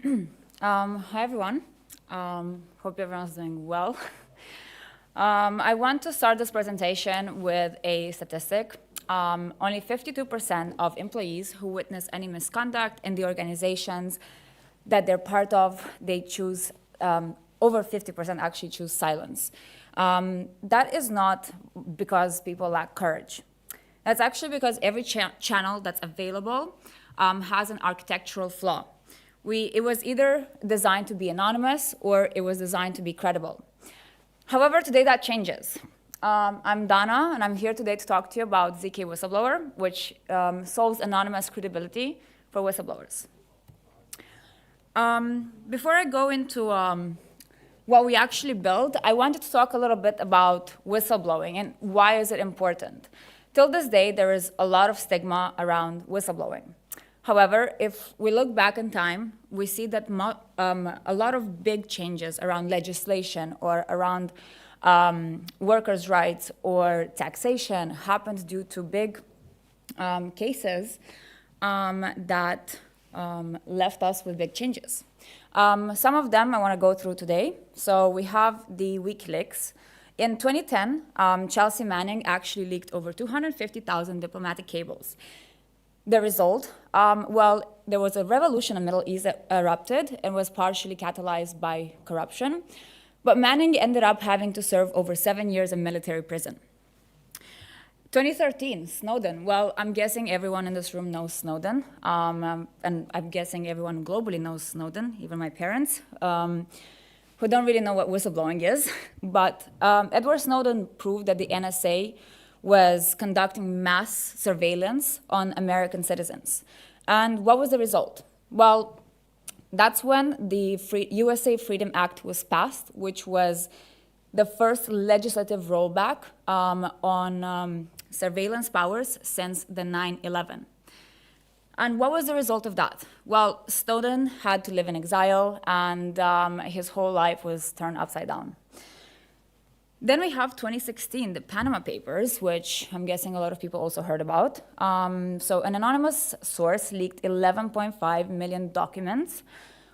Hi, everyone. Hope everyone's doing well. I want to start this presentation with a statistic. Only 52% of employees who witness any misconduct in the organizations that they're part of, they choose, over 50% actually choose silence. That is not because people lack courage. That's actually because every channel that's available has an architectural flaw. It was either designed to be anonymous or it was designed to be credible. However, today that changes. I'm Dana, and I'm here today to talk to you about ZKWhistleblower, which solves anonymous credibility for whistleblowers. Before I go into what we actually build, I wanted to talk a little bit about whistleblowing and why is it important. Till this day, there is a lot of stigma around whistleblowing. However, if we look back in time, we see that a lot of big changes around legislation or around workers' rights or taxation happened due to big cases that left us with big changes. Some of them I want to go through today. So we have the WikiLeaks. In 2010, Chelsea Manning actually leaked over 250,000 diplomatic cables. The result, well, there was a revolution in the Middle East that erupted and was partially catalyzed by corruption. But Manning ended up having to serve over 7 years in military prison. 2013, Snowden. Well, I'm guessing everyone in this room knows Snowden. And I'm guessing everyone globally knows Snowden, even my parents, who don't really know what whistleblowing is. But Edward Snowden proved that the NSA was conducting mass surveillance on American citizens. And what was the result? Well, that's when the USA Freedom Act was passed, which was the first legislative rollback on surveillance powers since the 9/11. And what was the result of that? Well, Snowden had to live in exile, and his whole life was turned upside down. Then we have 2016, the Panama Papers, which I'm guessing a lot of people also heard about. So an anonymous source leaked 11.5 million documents,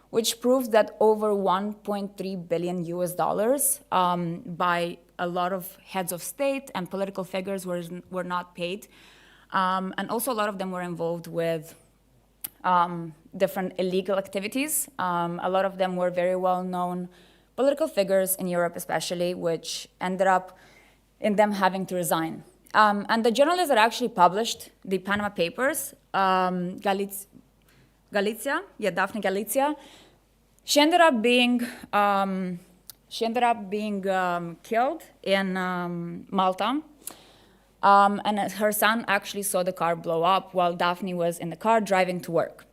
which proves that over 1.3 billion US dollars by a lot of heads of state and political figures were not paid. And also a lot of them were involved with different illegal activities. A lot of them were very well-known political figures in Europe especially, which ended up in them having to resign. And the journalist that actually published the Panama Papers, Daphne Galizia, she ended up being killed in Malta. And her son actually saw the car blow up while Daphne was in the car driving to work.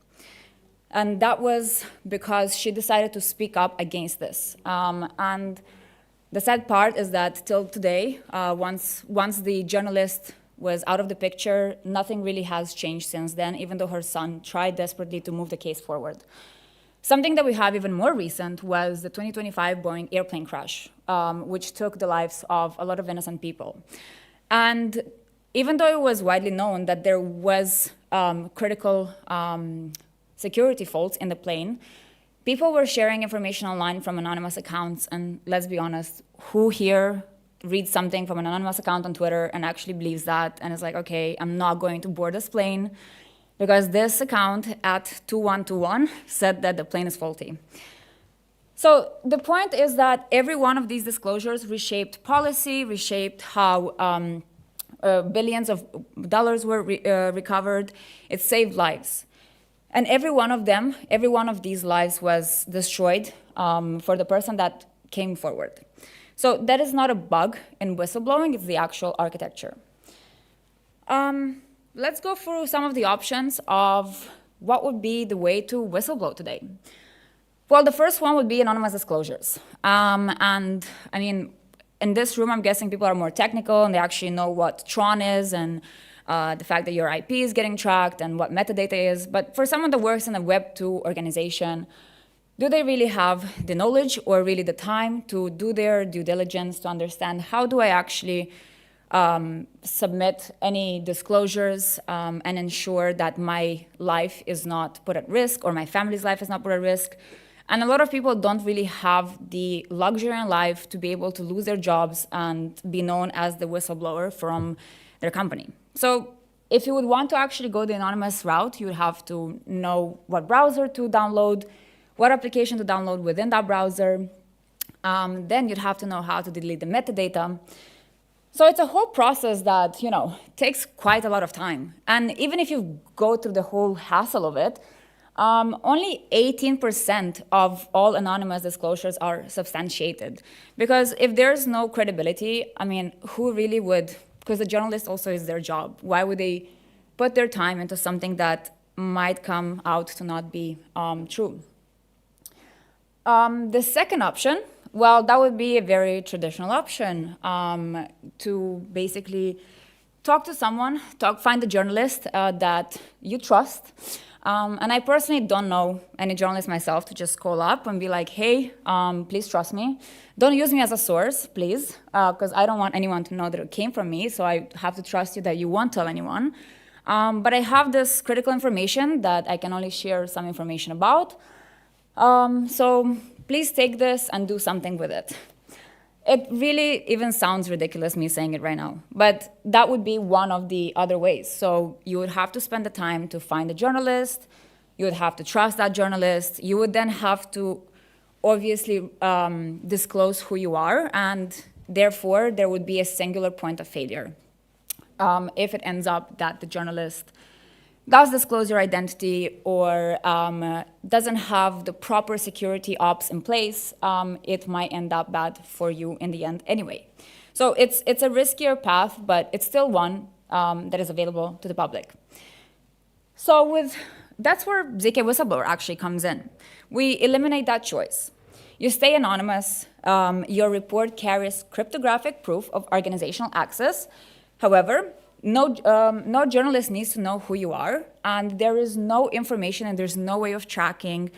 And that was because she decided to speak up against this. And the sad part is that till today, once the journalist was out of the picture, nothing really has changed since then, even though her son tried desperately to move the case forward. Something that we have even more recent was the 2025 Boeing airplane crash, which took the lives of a lot of innocent people. And even though it was widely known that there was critical security faults in the plane, people were sharing information online from anonymous accounts, and let's be honest, who here reads something from an anonymous account on Twitter and actually believes that and is like, okay, I'm not going to board this plane because this account at 2121 said that the plane is faulty. So the point is that every one of these disclosures reshaped policy, reshaped how billions of dollars were recovered. It saved lives. And every one of these lives was destroyed for the person that came forward. So that is not a bug in whistleblowing, it's the actual architecture. Let's go through some of the options of what would be the way to whistleblow today. Well, the first one would be anonymous disclosures. And I mean, in this room, I'm guessing people are more technical and they actually know what Tron is and the fact that your IP is getting tracked and what metadata is. But for someone that works in a Web2 organization, do they really have the knowledge or really the time to do their due diligence to understand how do I actually submit any disclosures and ensure that my life is not put at risk or my family's life is not put at risk. And a lot of people don't really have the luxury in life to be able to lose their jobs and be known as the whistleblower from their company. So if you would want to actually go the anonymous route, you would have to know what browser to download, what application to download within that browser. Then you'd have to know how to delete the metadata. So it's a whole process that, takes quite a lot of time. And even if you go through the whole hassle of it, only 18% of all anonymous disclosures are substantiated. Because if there's no credibility, who really would, because the journalist also is their job, why would they put their time into something that might come out to not be true? The second option, well, that would be a very traditional option, to basically talk to someone, find a journalist that you trust. And I personally don't know any journalist myself to just call up and be like, hey, please trust me. Don't use me as a source, please, because I don't want anyone to know that it came from me, so I have to trust you that you won't tell anyone. But I have this critical information that I can only share some information about. So please take this and do something with it. It really even sounds ridiculous, me saying it right now, but that would be one of the other ways. So you would have to spend the time to find a journalist, you would have to trust that journalist, you would then have to obviously disclose who you are, and therefore there would be a singular point of failure. If it ends up that the journalist does disclose your identity or doesn't have the proper security ops in place, it might end up bad for you in the end anyway. So it's a riskier path, but it's still one that is available to the public. So that's where ZKWhistleblower actually comes in. We eliminate that choice. You stay anonymous. Your report carries cryptographic proof of organizational access. However, no journalist needs to know who you are, and there is no information and there's no way of tracking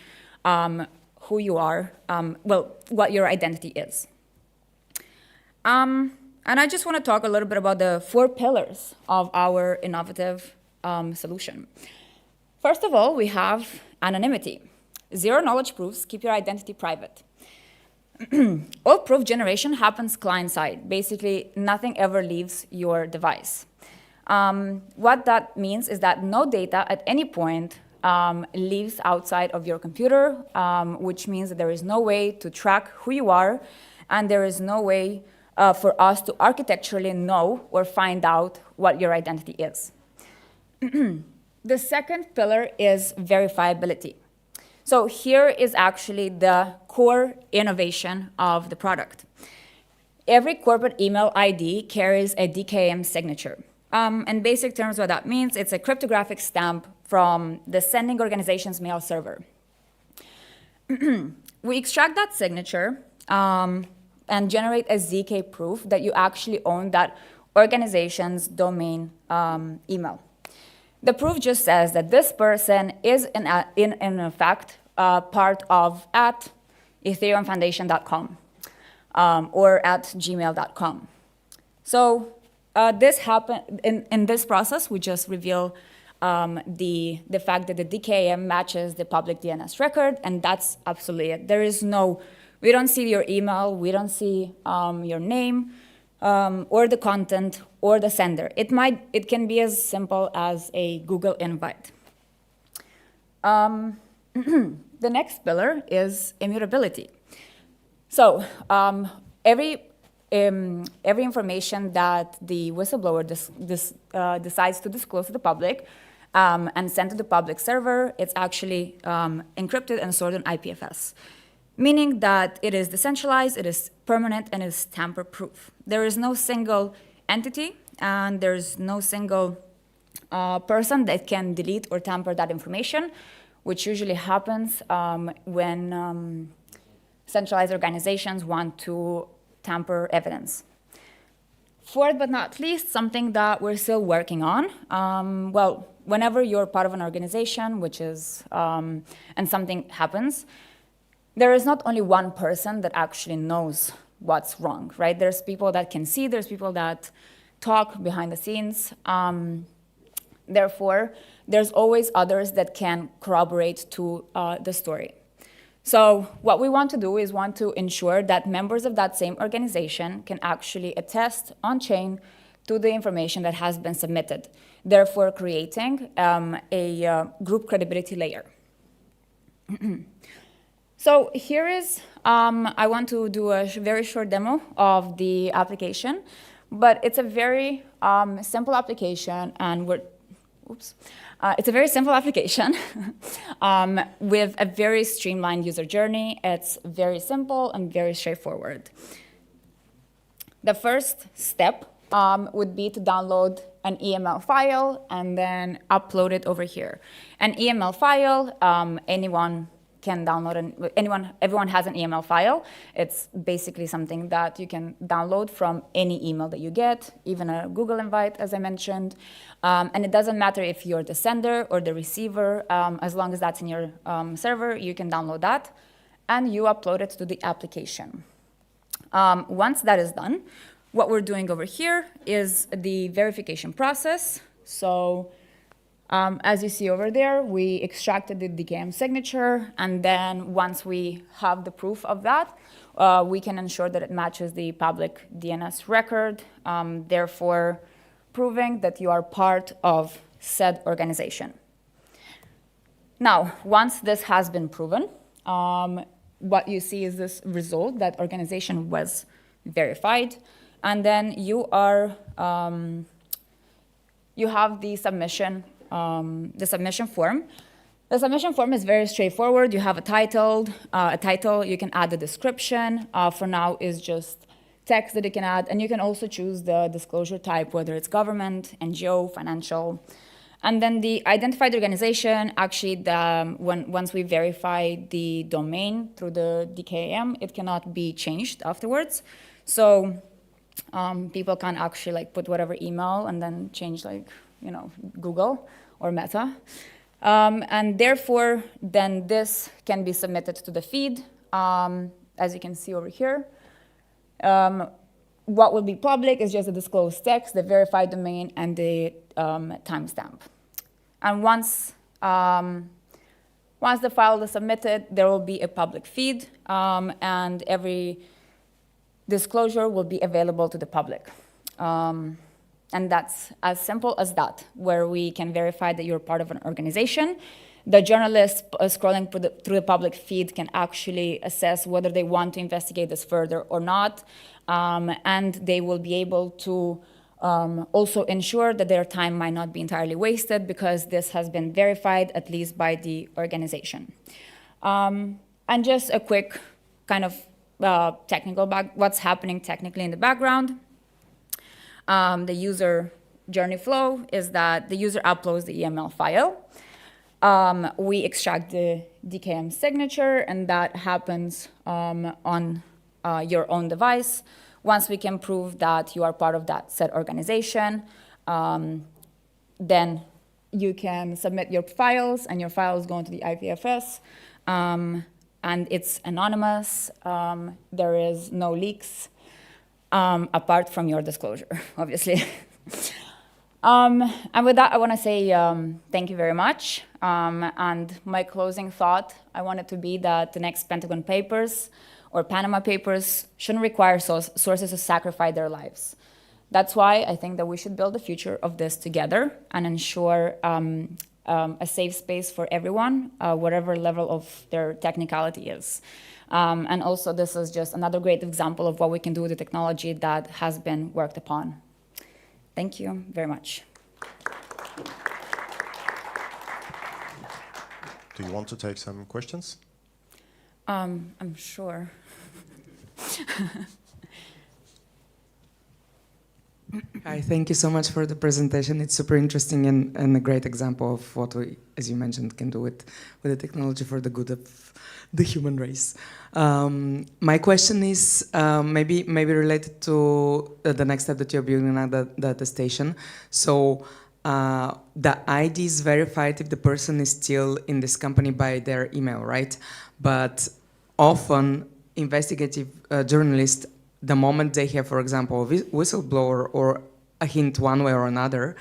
who you are, what your identity is. And I just want to talk a little bit about the 4 pillars of our innovative solution. First of all, we have anonymity. Zero knowledge proofs keep your identity private. All proof generation happens client-side. Basically, nothing ever leaves your device. What that means is that no data at any point leaves outside of your computer, which means that there is no way to track who you are, and there is no way for us to architecturally know or find out what your identity is. The second pillar is verifiability. So here is actually the core innovation of the product. Every corporate email ID carries a DKIM signature. In basic terms, what that means, it's a cryptographic stamp from the sending organization's mail server. We extract that signature and generate a ZK proof that you actually own that organization's domain email. The proof just says that this person is in fact part of at ethereumfoundation.com or at gmail.com. So this happened in this process. We just reveal the fact that the DKIM matches the public DNS record, and that's absolutely it. There is we don't see your email, we don't see your name, or the content, or the sender. It can be as simple as a Google invite. The next pillar is immutability. So every information that the whistleblower decides to disclose to the public and send to the public server, it's actually encrypted and stored on IPFS. Meaning that it is decentralized, it is permanent, and it is tamper-proof. There is no single entity, and there's no single person that can delete or tamper that information, which usually happens when centralized organizations want to tamper evidence. Fourth but not least, something that we're still working on. Whenever you're part of an organization, and something happens, there is not only one person that actually knows what's wrong, right? There's people that can see, there's people that talk behind the scenes. Therefore, there's always others that can corroborate to the story. So what we want to do is want to ensure that members of that same organization can actually attest on-chain to the information that has been submitted, therefore creating a group credibility layer. So here is, I want to do a very short demo of the application, but it's a very simple application, and it's a very simple application with a very streamlined user journey. It's very simple and very straightforward. The first step would be to download an EML file and then upload it over here. An EML file, anyone can download, everyone has an EML file. It's basically something that you can download from any email that you get, even a Google invite, as I mentioned. And it doesn't matter if you're the sender or the receiver, as long as that's in your server, you can download that, and you upload it to the application. Once that is done, what we're doing over here is the verification process. So as you see over there, we extracted the DKIM signature, and then once we have the proof of that, we can ensure that it matches the public DNS record, therefore proving that you are part of said organization. Now, once this has been proven, what you see is this result that organization was verified, and then you are you have the submission form. The submission form is very straightforward. You have a title. You can add a description. For now, is just text that you can add, and you can also choose the disclosure type, whether it's government, NGO, financial. And then the identified organization, actually, once we verify the domain through the DKIM, it cannot be changed afterwards. So people can actually put whatever email and then change Google or Meta. And therefore, then this can be submitted to the feed, as you can see over here. What will be public is just the disclosed text, the verified domain, and the timestamp. And once the file is submitted, there will be a public feed, and every disclosure will be available to the public. And that's as simple as that, where we can verify that you're part of an organization. The journalist scrolling through the public feed can actually assess whether they want to investigate this further or not, and they will be able to also ensure that their time might not be entirely wasted, because this has been verified, at least by the organization. And just a quick kind of technical what's happening technically in the background. The user journey flow is that the user uploads the EML file. We extract the DKIM signature, and that happens on your own device. Once we can prove that you are part of that said organization, then you can submit your files, and your files go into the IPFS. And it's anonymous. There is no leaks, apart from your disclosure, obviously. And with that, I want to say thank you very much. And my closing thought, I want it to be that the next Pentagon Papers or Panama Papers shouldn't require sources to sacrifice their lives. That's why I think that we should build the future of this together and ensure a safe space for everyone, whatever level of their technicality is. And also, this is just another great example of what we can do with the technology that has been worked upon. Thank you very much. Do you want to take some questions? I'm sure. Hi, thank you so much for the presentation. It's super interesting and a great example of what we, as you mentioned, can do with the technology for the good of the human race. My question is maybe related to the next step that you're building at the attestation. So the ID is verified if the person is still in this company by their email, right? But often investigative journalists, the moment they have, for example, a whistleblower or a hint one way or another,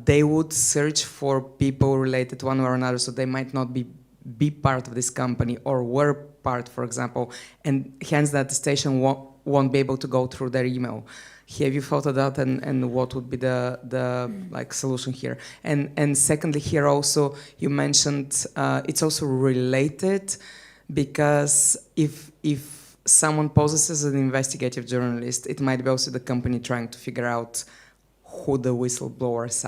they would search for people related one way or another, so they might not be part of this company or were part, for example, and hence that attestation won't be able to go through their email. Have you thought of that, and what would be the like solution here? And secondly, here also you mentioned it's also related, because if someone poses as an investigative journalist, it might be also the company trying to figure out who the whistleblowers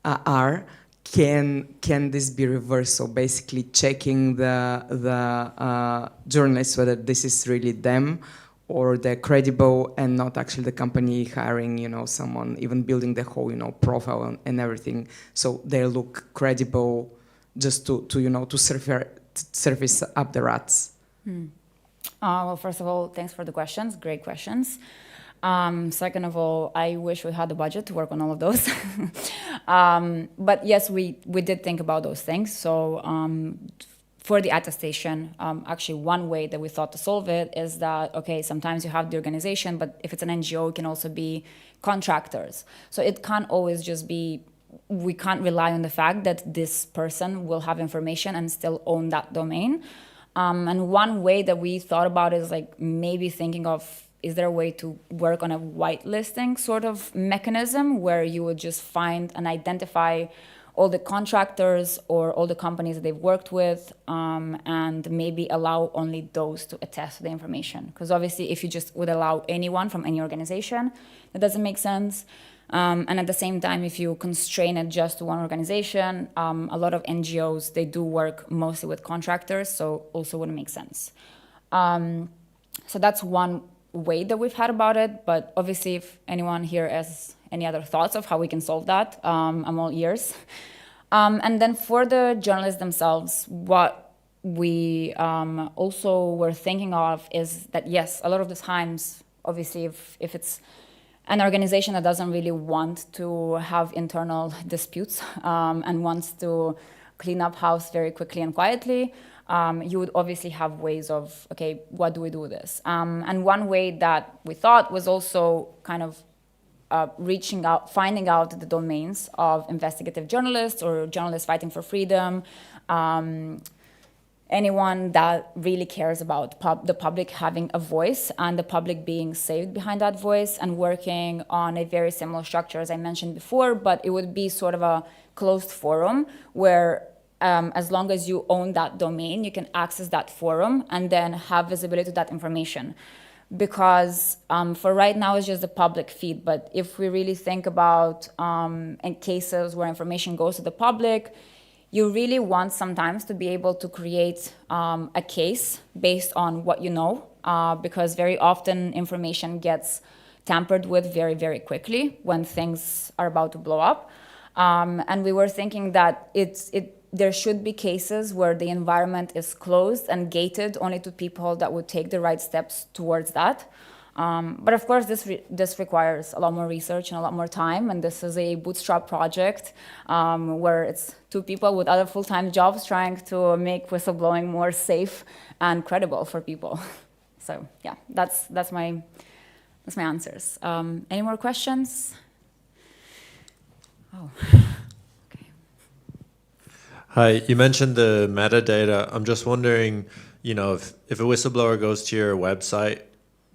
are. Can this be reversed? So basically checking the journalists whether this is really them, or they're credible and not actually the company hiring, someone, even building the whole, profile and everything, so they look credible, just to surface up the rats. Well, first of all, thanks for the questions. Great questions. Second of all, I wish we had the budget to work on all of those. But yes, we did think about those things. So for the attestation, actually one way that we thought to solve it is that, okay, sometimes you have the organization, but if it's an NGO, it can also be contractors. So it can't always just be, we can't rely on the fact that this person will have information and still own that domain. And one way that we thought about is like maybe thinking of, is there a way to work on a whitelisting sort of mechanism where you would just find and identify all the contractors or all the companies that they've worked with, and maybe allow only those to attest to the information? Because obviously if you just would allow anyone from any organization, that doesn't make sense. And at the same time, if you constrain it just to one organization, a lot of NGOs, they do work mostly with contractors, so also wouldn't make sense. So that's one way that we've had about it, but obviously if anyone here has any other thoughts of how we can solve that, I'm all ears. And then for the journalists themselves, what we also were thinking of is that, yes, a lot of the times, obviously if it's an organization that doesn't really want to have internal disputes and wants to clean up house very quickly and quietly, you would obviously have ways of, okay, what do we do with this? And one way that we thought was also kind of reaching out, finding out the domains of investigative journalists or journalists fighting for freedom, anyone that really cares about the public having a voice and the public being saved behind that voice, and working on a very similar structure as I mentioned before, but it would be sort of a closed forum where as long as you own that domain, you can access that forum and then have visibility to that information. Because for right now, it's just the public feed. But if we really think about in cases where information goes to the public, you really want sometimes to be able to create a case based on what you know, because very often information gets tampered with very, very quickly when things are about to blow up. And we were thinking that there should be cases where the environment is closed and gated only to people that would take the right steps towards that. But of course, this requires a lot more research and a lot more time, and this is a bootstrap project where it's two people with other full-time jobs trying to make whistleblowing more safe and credible for people. So yeah, that's my answers. Any more questions? Oh. Hi, you mentioned the metadata. I'm just wondering, if a whistleblower goes to your website,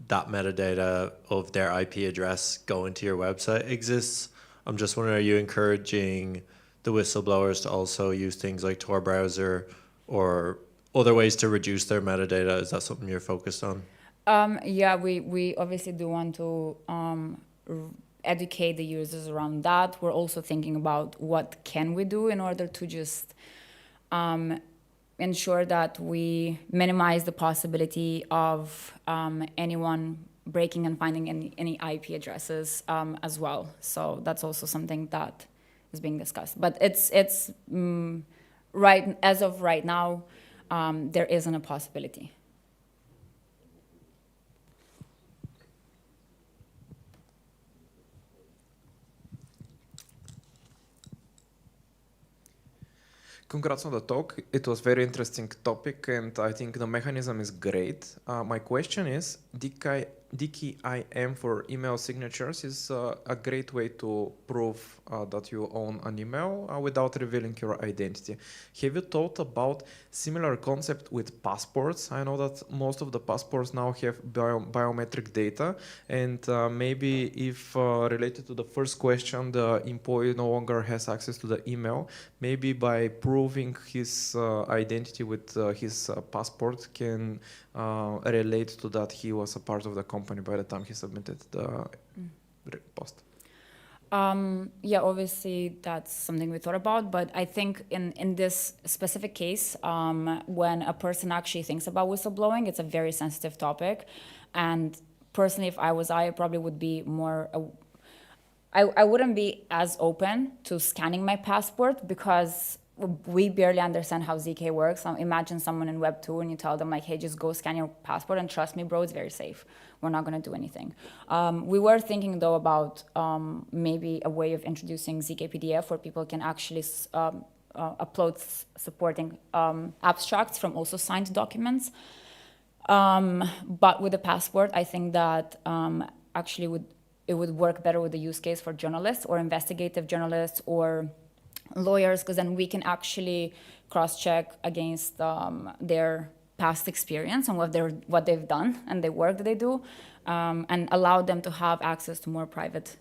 that metadata of their IP address going to your website exists. I'm just wondering, are you encouraging the whistleblowers to also use things like Tor browser or other ways to reduce their metadata? Is that something you're focused on? Yeah, we obviously do want to educate the users around that. We're also thinking about what can we do in order to just ensure that we minimize the possibility of anyone breaking and finding any IP addresses as well. So that's also something that is being discussed. But it's right as of right now, there isn't a possibility. Congrats on the talk. It was very interesting topic, and I think the mechanism is great. My question is, DKIM for email signatures is a great way to prove that you own an email without revealing your identity. Have you thought about similar concept with passports? I know that most of the passports now have biometric data, and maybe if related to the first question, the employee no longer has access to the email, maybe by proving his identity with his passport can relate to that he was a part of the company by the time he submitted the post. Yeah, obviously that's something we thought about, but I think in this specific case, when a person actually thinks about whistleblowing, it's a very sensitive topic. And personally, if I was I probably would be more, I wouldn't be as open to scanning my passport because we barely understand how ZK works. Imagine someone in Web 2 and you tell them like, hey, just go scan your passport and trust me, bro, it's very safe. We're not gonna do anything. We were thinking though about maybe a way of introducing ZK PDF where people can actually upload supporting abstracts from also signed documents. But with the passport, I think that actually it would work better with the use case for journalists or investigative journalists or lawyers, because then we can actually cross-check against their past experience and what they've done and the work that they do, and allow them to have access to more private,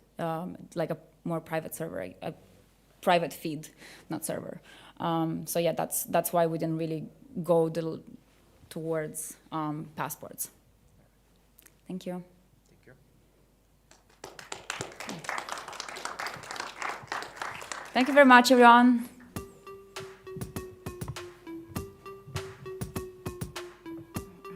like a more private server, a private feed, not server. So yeah, that's why we didn't really go towards passports. Thank you. Thank you very much, everyone.